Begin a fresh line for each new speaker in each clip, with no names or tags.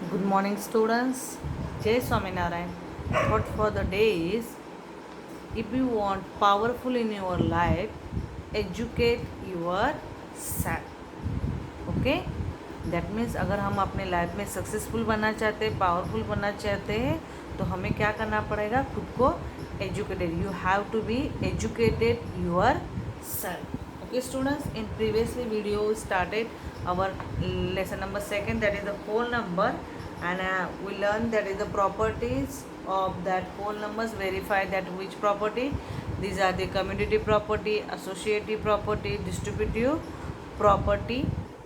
Good morning, students. Jai Swaminarayan. Thought for the day is if you want powerful in your life, educate yourself. Okay that means अगर हम अपने life में successful बनना चाहते हैं, powerful बनना चाहते हैं, तो हमें क्या करना पड़ेगा? खुद को educated. You have to be educated yourself. Okay students, in previously video we started our lesson number 2, that is the whole number, and we learned that is the properties of that whole numbers. Verify that which property. These are the commutative property, associative property, distributive property,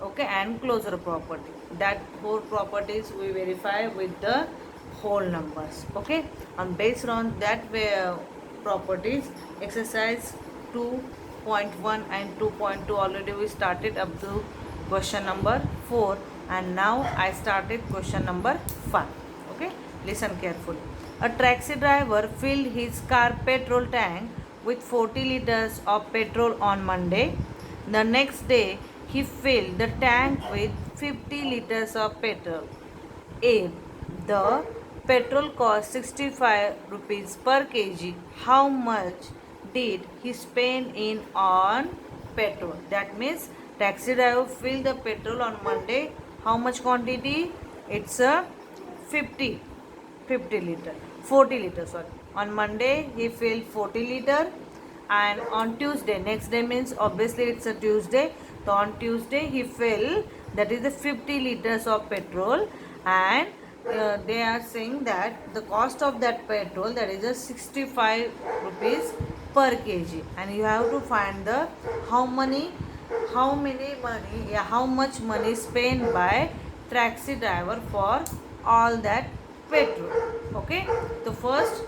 okay, and closure property. That four properties we verify with the whole numbers, okay, and based on that properties, exercise 2.1 and 2.2 already we started up to question number 4, and now I started question number 5. Okay, listen carefully. A taxi driver filled his car petrol tank with 40 liters of petrol on Monday. The next day he filled the tank with 50 liters of petrol. If the petrol cost 65 rupees per kg, how much did he spend in on petrol? That means taxi driver fill the petrol on Monday. How much quantity? It's a 50 liter, 40 liter, sorry. On Monday he filled 40 liter, and on Tuesday, next day means obviously it's a Tuesday, so on Tuesday he filled, that is the 50 liters of petrol, and they are saying that the cost of that petrol, that is a 65 rupees per kg, and you have to find the how many money, yeah, how much money spent by taxi driver for all that petrol. Okay, so first,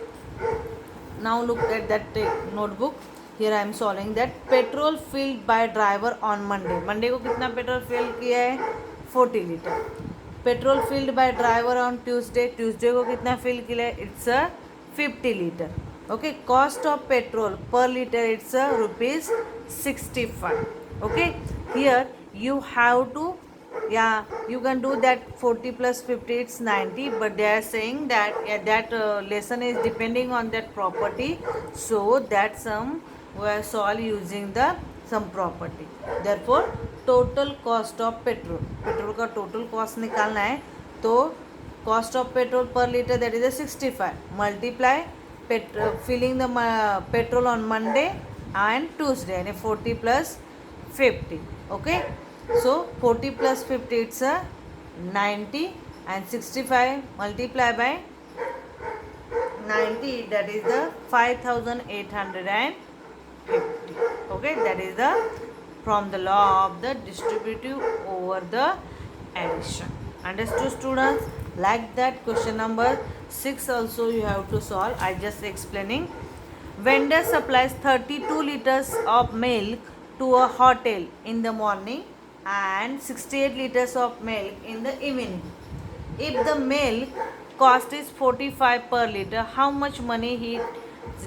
now look at that notebook. Here I am solving that petrol filled by driver on Monday. Monday को कितना petrol fill किया है? 40 litre. Petrol filled by driver on Tuesday. Tuesday को कितना fill किया है? It's a 50 litre. Okay, cost of petrol per litre it's a rupees 65. Okay, here you have to, yeah, you can do that 40 plus 50, it's 90, but they are saying that, yeah, that lesson is depending on that property, so that sum we are solve using the sum property. Therefore total cost of petrol का total cost निकालना है, तो cost of petrol per liter, that is a 65, multiply filling the petrol on Monday and Tuesday, and 40 plus 50. Okay, so 40 plus 50, it's a 90, and 65 multiply by 90, that is the 5850. Okay, that is the from the law of the distributive over the addition. Understood students? Like that, question number 6 also you have to solve. I just explaining. Vendor supplies 32 liters of milk to a hotel in the morning and 68 liters of milk in the evening. If the milk cost is 45 per liter, how much money he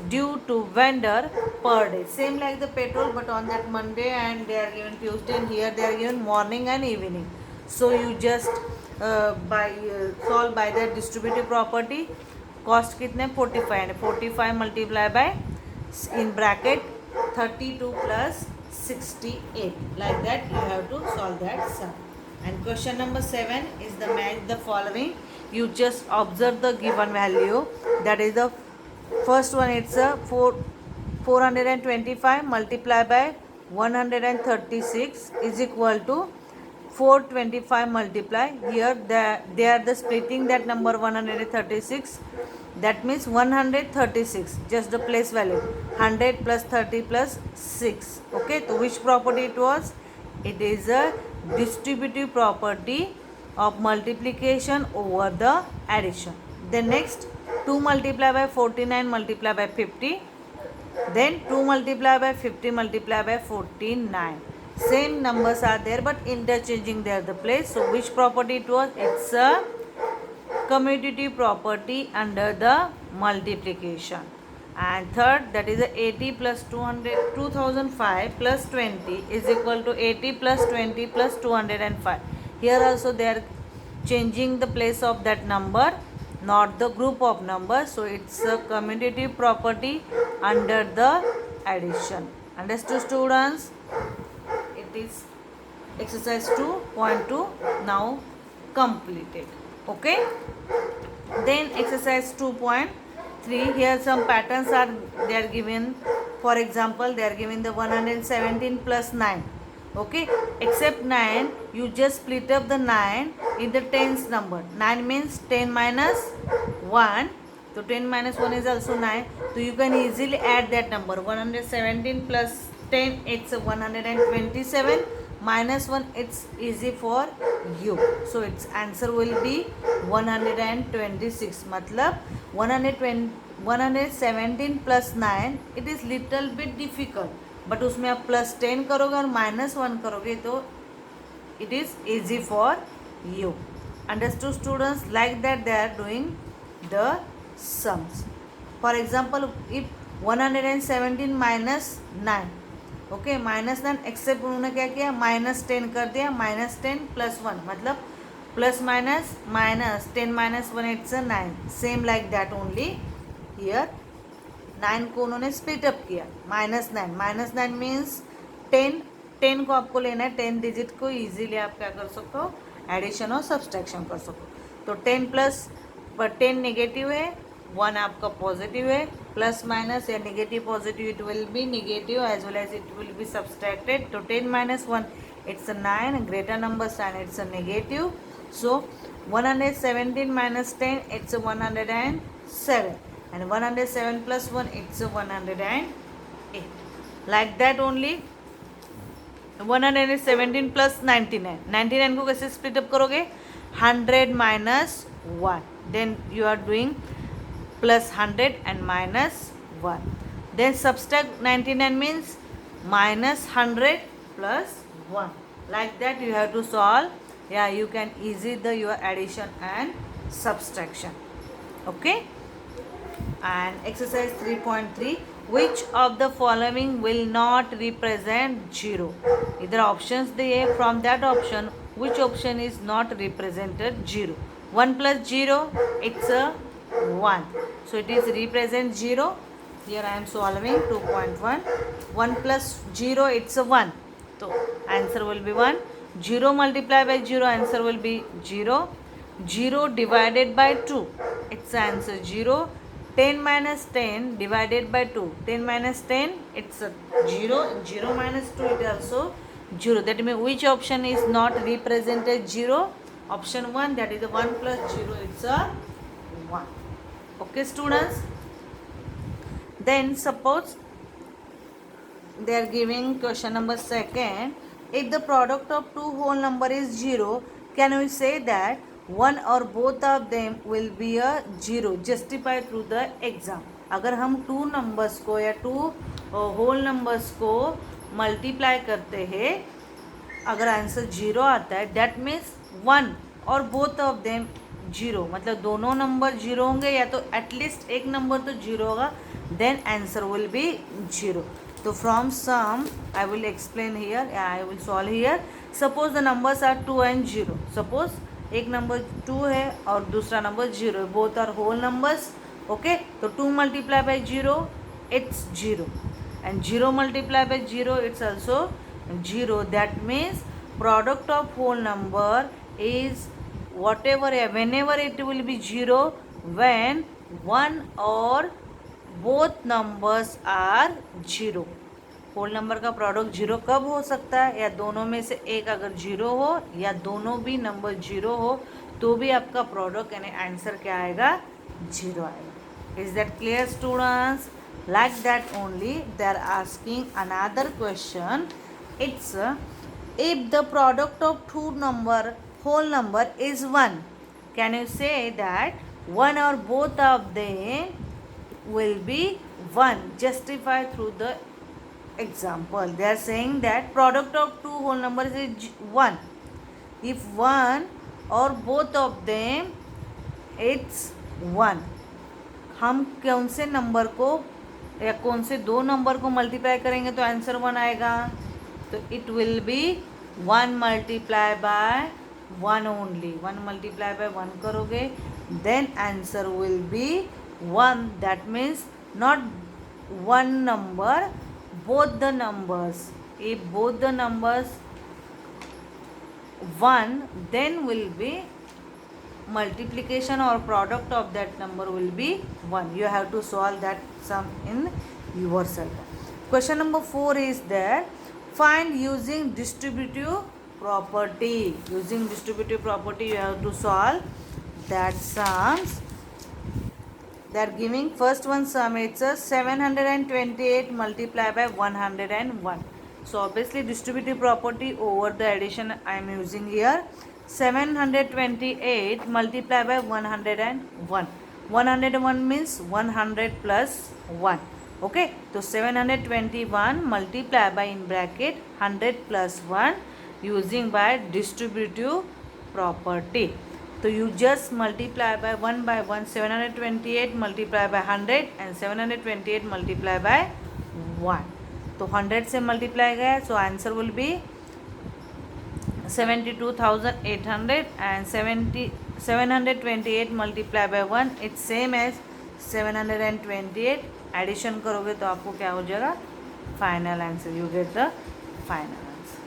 due to vendor per day? Same like the petrol, but on that Monday and they are given Tuesday, and here they are given morning and evening. So you just solve by the distributive property. Cost कितने? 45, and 45 multiply by in bracket 32 plus 68. Like that you have to solve that sum. And question number 7 is the match the following. You just observe the given value. That is the first one, it's a 425 multiplied by 136 is equal to 425 multiply. Here they are the splitting that number 136. That means 136, just the place value, 100 plus 30 plus 6. Okay, so which property it was? It is a distributive property of multiplication over the addition. Then next, 2 multiply by 49 multiply by 50. Then 2 multiply by 50 multiply by 49. Same numbers are there, but interchanging there the place. So which property it was? It's a commutative property under the multiplication. And third, that is a 80 plus 2005 plus 20 is equal to 80 plus 20 plus 205. Here also they are changing the place of that number, not the group of numbers. So it's a commutative property under the addition. Understood, students? It is exercise 2.2 now completed. Okay, then exercise 2.3, here some patterns are they are given. For example, they are given the 117 plus 9. Okay, except 9, you just split up the 9 in the tens number. 9 means 10 minus 1, so 10 minus 1 is also 9. So you can easily add that number. 117 plus 10, it's 127, minus 1, it's easy for you. So its answer will be 126. मतलब 117 plus 9, it is little bit difficult, but उसमें आप plus 10 करोगे और minus 1 करोगे तो it is easy for you. Understood, students? Like that they are doing the sums. For example, if 117 minus 9, okay, minus 9 except उन्होंने क्या किया, माइनस 10 कर दिया. माइनस 10 प्लस 1 मतलब plus minus minus 10 minus 1, it's 9. Same like that only here 9 को उन्होंने split up किया. Minus 9 means 10 को आपको लेना है. 10 डिजिट को इजीली आप क्या कर सकते हो, एडिशन और सब्सट्रैक्शन कर सकते हो. तो 10 प्लस 10 नेगेटिव है, 1 आपका पॉजिटिव है. प्लस माइनस या negative positive, it will be negative as well as it will be subtracted. तो 10 minus 1, it's a 9. Greater number sign, it's a negative. So 117 minus 10, it's a 107. And 107 plus 1, it's a 108. Like that only 117 plus 99. 99 को कैसे split up करोगे, 100 minus 1. Then you are doing plus 100 and minus 1. Then subtract 99 means minus 100 plus 1. Like that you have to solve. Yeah, you can easy the your addition and subtraction. Okay. And exercise 3.3, which of the following will not represent 0? Either options दिए, from that option which option is not represented 0? 1 plus 0, it's a 1, so it is represent 0. Here I am solving 2.1. 1 plus 0, it's a 1, so answer will be 1. 0 multiplied by 0, answer will be 0. 0 divided by 2, its answer 0. 10 minus 10 divided by 2, 10 minus 10, it's a 0. 0 minus 2, it is also 0. That means which option is not represented 0? Option 1, that is the 1 plus 0, it's a 1. Okay, students? Then suppose they are giving question number 2. If the product of two whole number is 0, can we say that one or both of them will be a 0? Justify through the exam. अगर हम two numbers को या to whole numbers को multiply करते हैं, अगर answer 0 आता है, दैट मीन्स वन और बोथ ऑफ देम 0, मतलब दोनों नंबर 0 होंगे या तो एटलीस्ट एक नंबर तो 0 होगा, देन आंसर विल बी 0. तो from some I will explain here, I will solve here. Suppose the numbers are 2 and 0. Suppose एक नंबर 2 है और दूसरा नंबर 0 है, both are whole numbers. Okay, तो 2 multiply by 0, it's 0, and 0 multiply by 0, it's also 0. That means product of whole number is whatever, whenever it will be 0 when one or both numbers are 0. Whole number का product 0 कब हो सकता है, या दोनों में से एक अगर 0 हो या दोनों भी नंबर 0 हो तो भी आपका प्रोडक्ट यानी आंसर क्या आएगा, 0 आएगा. Is that clear students? Like that only they are asking another question. It's if the product of two whole number is 1, can you say that one or both of them will be 1? Justify through the example. They are saying that product of two whole numbers is 1. If one or both of them, it's 1. हम कौन से number को या कौन से दो number को multiply करेंगे तो आंसर 1 आएगा? तो it will B 1 multiply by 1 only. 1 multiply by 1 करोगे, then answer will be 1. That means not one number, both the numbers. If both the numbers 1, then will be multiplication or product of that number will be 1. You have to solve that sum in yourself. Question number 4 is there. Find using distributive property. Using distributive property you have to solve that sums. They are giving first one sum. It's a 728 multiplied by 101. So obviously distributive property over the addition I am using here. 728 multiplied by 101. 101 means 100 plus 1. Okay, so 721 multiplied by in bracket 100 plus 1 using by distributive property. So you just multiply by 1 by 1. 728 multiply by 100 and 728 multiply by 1. तो 100 से multiply गया, so answer will be 72,800 and 728 multiply by 1 it's same as 728. Addition करोगे तो आपको क्या हो जाएगा, final answer. You get the final answer.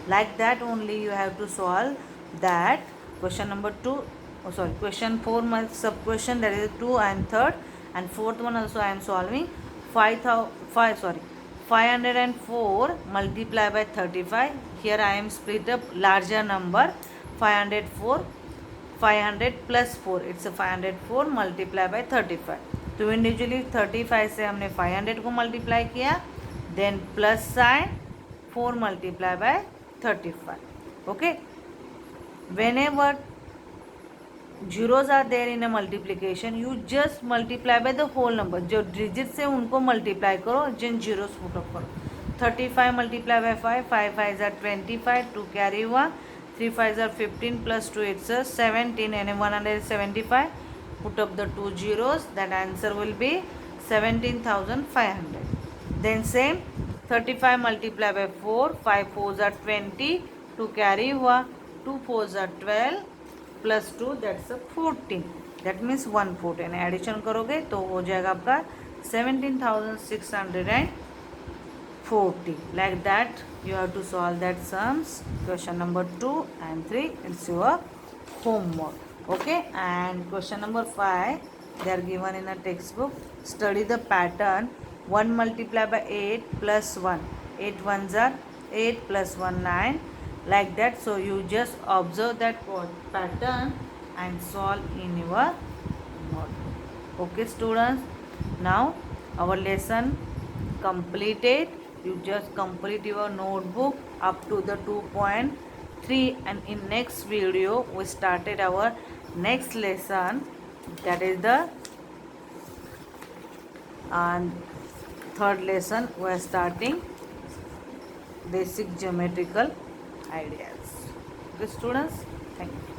Like that only you have to solve that question number 2. Oh sorry, question 4 my sub question, that is 2 and 3rd, and 4th one also I am solving. 504 multiply by 35. Here I am split up larger number. 504 500 plus 4 it's a 504 multiply by 35. तो individually 35 से हमने 500 को multiply किया, then plus sign 4 multiply by 35. Okay, whenever zeros are there in a multiplication, you just multiply by the whole number. जो digits है उनको multiply करो, जिन zeros put up करो. 35 multiply by 5, 5 5s are 25, 2 carry 1, 3 5s are 15 plus 2 it's a 17 and 175. Put up the 2 zeros, that answer will be 17,500. Then same 35 multiply by 4, 5 4s are 20, 2 carry 1, 2 4s are 12 plus 2 that's a 14. That means 114. Addition करोगे तो हो जाएगा आपका 17,640. Like that you have to solve that sums. Question number 2 and 3 it's your homework. Okay, and question number 5 they are given in a textbook. Study the pattern 1 multiplied by 8 plus 1. 8 ones are 8 plus 1 9. Like that, so you just observe that pattern and solve in your notebook. Okay students, now our lesson completed. You just complete your notebook up to the 2.3, and in next video we started our next lesson, that is the third lesson. We are starting basic geometrical ideas. Okay students, thank you.